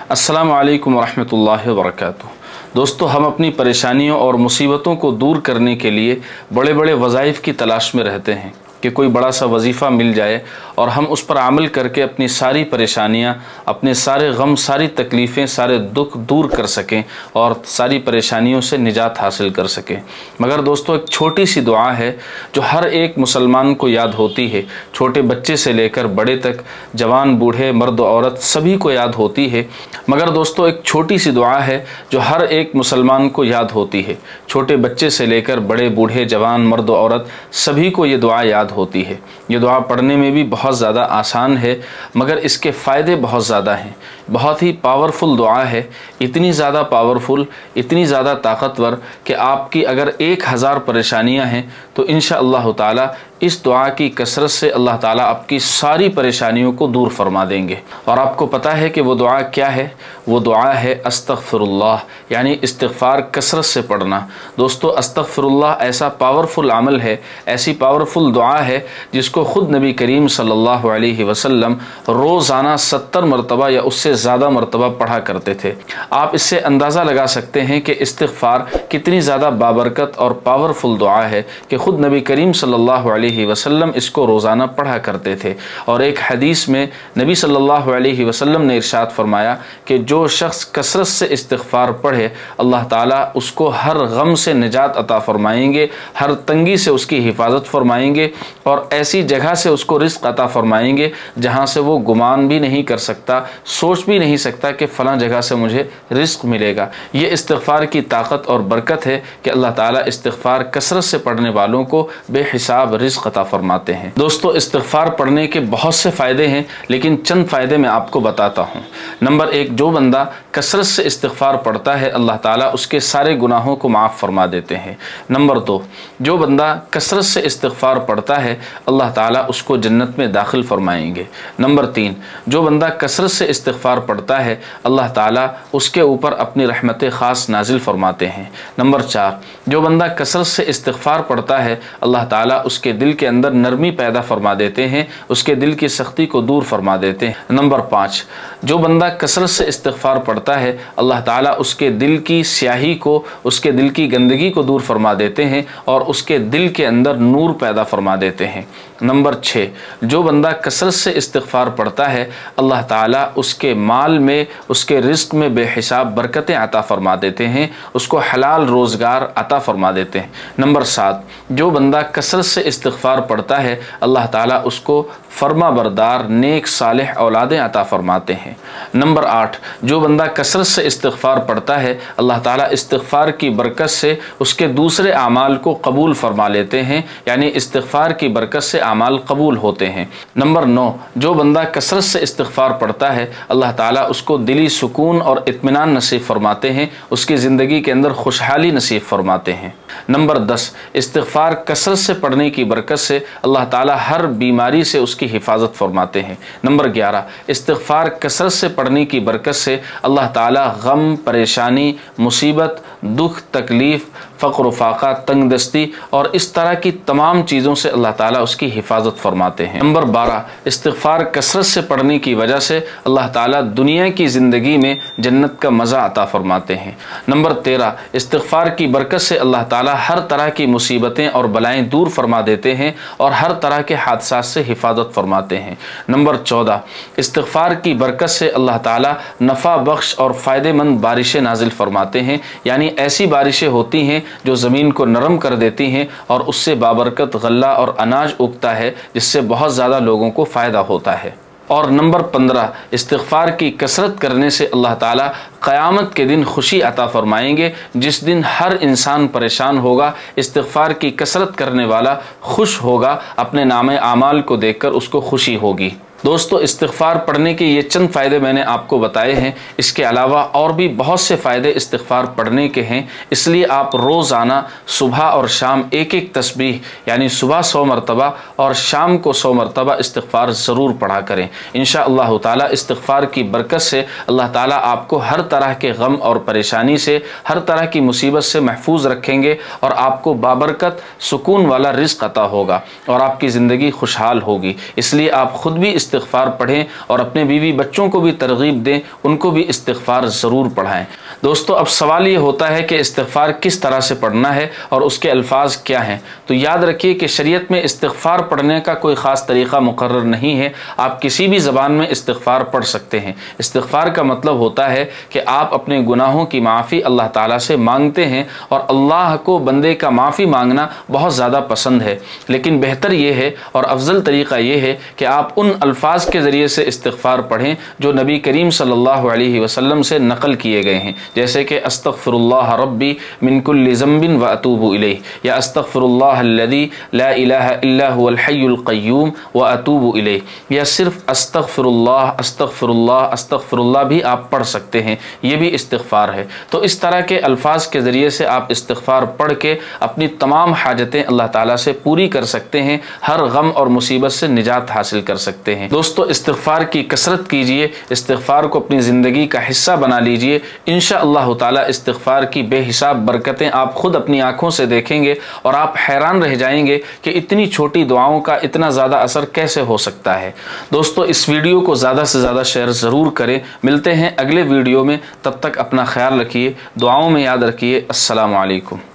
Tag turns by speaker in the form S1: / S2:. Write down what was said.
S1: अस्सलामु अलैकुम वरहमतुल्लाहि वबरकातुहू। दोस्तों, हम अपनी परेशानियों और मुसीबतों को दूर करने के लिए बड़े बड़े वज़ाइफ़ की तलाश में रहते हैं कि कोई बड़ा सा वजीफ़ा मिल जाए और हम उस पर अमल करके अपनी सारी परेशानियां, अपने सारे गम, सारी तकलीफ़ें, सारे दुख दूर कर सकें और सारी परेशानियों से निजात हासिल कर सकें। मगर दोस्तों, एक छोटी सी दुआ है जो हर एक मुसलमान को याद होती है, छोटे बच्चे से लेकर बड़े तक, जवान बूढ़े मर्द औरत सभी को याद होती है। मगर दोस्तों, एक छोटी सी दुआ है जो हर एक मुसलमान को याद होती है, छोटे बच्चे से लेकर बड़े बूढ़े जवान मर्द औरत सभी को ये दुआ याद होती है। ये दुआ पढ़ने में भी बहुत ज़्यादा आसान है, मगर इसके फ़ायदे बहुत ज़्यादा हैं। बहुत ही पावरफुल दुआ है, इतनी ज़्यादा पावरफुल, इतनी ज़्यादा ताकतवर कि आपकी अगर 1000 परेशानियां हैं तो इंशाअल्लाह ताला इस दुआ की कसरत से अल्लाह ताला आपकी सारी परेशानियों को दूर फरमा देंगे। और आपको पता है कि वो दुआ क्या है? वो दुआ है अस्तग़फ़िरुल्लाह, यानी इस्तिग़फ़ार कसरत से पढ़ना। दोस्तों, अस्तग़फ़िरुल्लाह ऐसा पावरफुल अमल है, ऐसी पावरफुल दुआ है जिसको ख़ुद नबी करीम सल्लल्लाहु अलैहि वसल्लम रोज़ाना 70 मरतबा या उससे ज़्यादा मरतबा पढ़ा करते थे। आप इससे अंदाज़ा लगा सकते हैं कि इस्तिग़फ़ार कितनी ज़्यादा बाबरकत और पावरफुल दुआ है कि ख़ुद नबी करीम सल्लल्लाहु अलैहि वसल्लम इसको रोज़ाना पढ़ा करते थे। और एक हदीस में नबी सल्लल्लाहु अलैहि वसल्लम ने इरशाद फरमाया कि जो शख्स कसरत से इस्तिग़फ़ार पढ़े, अल्लाह ताला उसको हर गम से निजात अता फरमाएंगे, हर तंगी से उसकी हिफाजत फरमाएंगे और ऐसी जगह से उसको रिज़्क़ अता फरमाएंगे जहाँ से वो गुमान भी नहीं कर सकता, सोच भी नहीं सकता कि फ़लाँ जगह से मुझे रिज़्क़ मिलेगा। ये इस्तिग़फ़ार की ताकत और बरकत है कि अल्लाह ताला इस्तिग़फ़ार कसरत से पढ़ने वालों को बेहिसाब रिज़्क़ अता फरमाते हैं। दोस्तों, इस्तिग़फ़ार पढ़ने के बहुत से फ़ायदे हैं, लेकिन चंद फ़ायदे मैं आपको बताता हूँ। नंबर 1, जो बंदा कसरत से इस्तिग़फ़ार पढ़ता है, अल्लाह ताला उसके सारे गुनाहों को माफ़ फरमा देते हैं। नंबर 2, जो बंदा कसरत से इस्तिग़फ़ार पढ़ता है, अल्लाह ताला उसको जन्नत में दाखिल फरमाएंगे। नंबर 3, जो बंदा कसरत से इस्तिग़फ़ार पढ़ता है, अल्लाह ताला उसके ऊपर अपनी रहमत ख़ास नाजिल फरमाते हैं। नंबर 4, जो बंदा कसरत से इस्तिग़फ़ार पढ़ता है, अल्लाह ताला उसके दिल के अंदर नरमी पैदा फरमा देते हैं, उसके दिल की सख्ती को दूर फरमा देते हैं। नंबर 5, जो बंदा कसरत से इस्तिग़फ़ार पढ़ता है, अल्लाह ताला उसके दिल की स्याही को, उसके दिल की गंदगी को दूर फरमा देते हैं और उसके दिल के अंदर नूर पैदा फरमा देते हैं। नंबर 6, जो बंदा कसरत से इस्तिग़फ़ार पढ़ता है, अल्लाह ताला उसके माल में, उसके रिज़्क़ में बेहिसाब बरकतें अता फरमा देते हैं, उसको हलाल रोज़गार अता फरमा देते हैं। नंबर 7, जो बंदा कसरत से इस्तिग़फ़ार पढ़ता है, अल्लाह ताला उसको फरमा बरदार नेक सालेह औलादें अता फरमाते हैं। नंबर 8, जो बंदा कसरत से इस्तिग़फ़ार पढ़ता है, अल्लाह ताला इस्तिग़फ़ार की बरकत से उसके दूसरे आमाल को कबूल फरमा लेते हैं, यानी इस्तिग़फ़ार की बरकत से आमाल कबूल होते हैं। नंबर 9, जो बंदा कसरत से इस्तिग़फ़ार पढ़ता है, अल्लाह ताला उसको दिली सुकून और इत्मीनान नसीब फरमाते हैं, उसकी ज़िंदगी के अंदर खुशहाली नसीब फरमाते हैं। नंबर 10, इस्तिग़फ़ार कसरत से पढ़ने की बरकत से अल्लाह ताला हर बीमारी से उसकी हिफाजत फरमाते हैं। नंबर 11, इस्तिग़फ़ार कसरत से पढ़ने की बरकत से अल्लाह ताला गम, परेशानी, मुसीबत, दुख, तकलीफ़, फ़क़्र, फ़ाक़ा, तंगदस्ती और इस तरह की तमाम चीज़ों से अल्लाह ताला उसकी हिफाजत फरमाते हैं। नंबर 12, इस्तिग़फ़ार कसरत से पढ़ने की वजह से अल्लाह ताला दुनिया की ज़िंदगी में जन्नत का मज़ा अता फरमाते हैं। नंबर 13, इस्तिग़फ़ार की बरकत से अल्लाह ताला हर तरह की मुसीबतें और बलाएँ दूर फरमा देते हैं और हर तरह के हादसात से हिफाजत फरमाते हैं। नंबर 14, इस्तिग़फ़ार की बरकत से अल्लाह ताला नफ़ा बख्श और फ़ायदेमंद बारिशें नाजिल फरमाते हैं, यानी ऐसी बारिशें होती हैं जो ज़मीन को नरम कर देती हैं और उससे बाबरकत गल्ला और अनाज उगता है, जिससे बहुत ज़्यादा लोगों को फ़ायदा होता है। और नंबर 15, इस्तिग़फ़ार की कसरत करने से अल्लाह ताला क़यामत के दिन खुशी अता फ़रमाएंगे, जिस दिन हर इंसान परेशान होगा, इस्तिग़फ़ार की कसरत करने वाला खुश होगा, अपने नामे आमाल को देखकर उसको खुशी होगी। दोस्तों, इस्तिग़फ़ार पढ़ने के ये चंद फ़ायदे मैंने आपको बताए हैं। इसके अलावा और भी बहुत से फ़ायदे इस्तिग़फ़ार पढ़ने के हैं, इसलिए आप रोज़ाना सुबह और शाम एक एक तस्बीह, यानी सुबह 100 मरतबा और शाम को 100 मरतबा इस्तिग़फ़ार ज़रूर पढ़ा करें। इंशाअल्लाह ताला इस्तिग़फ़ार की बरकत से अल्लाह ताला आपको हर तरह के गम और परेशानी से, हर तरह की मुसीबत से महफूज रखेंगे और आपको बाबरकत सुकून वाला रिज़्क़ अता होगा और आपकी ज़िंदगी खुशहाल होगी। इसलिए आप ख़ुद भी इस्तिग़फ़ार पढ़ें और अपने बीवी बच्चों को भी तरगीब दें, उनको भी इस्तिग़फ़ार ज़रूर पढ़ाएँ। दोस्तों, अब सवाल ये होता है कि इस्तिग़फ़ार किस तरह से पढ़ना है और उसके अल्फाज क्या हैं। तो याद रखिए कि शरीयत में इस्तिग़फ़ार पढ़ने का कोई ख़ास तरीक़ा मुक़र्रर नहीं है। आप किसी भी ज़बान में इस्तिग़फ़ार पढ़ सकते हैं। इस्तिग़फ़ार का मतलब होता है कि आप अपने गुनाहों की माफ़ी अल्लाह ताला से मांगते हैं, और अल्लाह को बंदे का माफ़ी मांगना बहुत ज़्यादा पसंद है। लेकिन बेहतर ये है और अफजल तरीक़ा ये है कि आप उन अल्फाज के ज़रिए से इस्तिग़फ़ार पढ़ें जो नबी करीम सल्लल्लाहु अलैहि वसल्लम से नकल किए गए हैं, जैसे कि अस्तग़फ़िरुल्लाह रब्बी मिन कुल्लि ज़ंबिन व अतूबु इलैह, या अस्तग़फ़िरुल्लाह अल्लज़ी ला इलाहा इल्ला हुवल हय्युल क़य्यूम व अतूबु इलैह, या सिर्फ अस्तग़फ़िरुल्लाह अस्तग़फ़िरुल्लाह अस्तग़फ़िरुल्लाह भी आप पढ़ सकते हैं। ये भी इस्तिग़फ़ार है। तो इस तरह के अल्फाज के ज़रिए से आप इस्तिग़फ़ार पढ़ के अपनी तमाम हाजतें अल्लाह ताला से पूरी कर सकते हैं, हर गम और मुसीबत से निजात हासिल कर सकते हैं। दोस्तों, इस्तिग़फ़ार की कसरत कीजिए, इस्तिग़फ़ार को अपनी ज़िंदगी का हिस्सा बना लीजिए। इंशाअल्लाह ताला इस्तिग़फ़ार की बेहिसाब बरकतें आप खुद अपनी आँखों से देखेंगे और आप हैरान रह जाएंगे कि इतनी छोटी दुआओं का इतना ज़्यादा असर कैसे हो सकता है। दोस्तों, इस वीडियो को ज़्यादा से ज़्यादा शेयर ज़रूर करें। मिलते हैं अगले वीडियो में, तब तक अपना ख्याल रखिए, दुआओं में याद रखिए। अस्सलामु अलैकुम।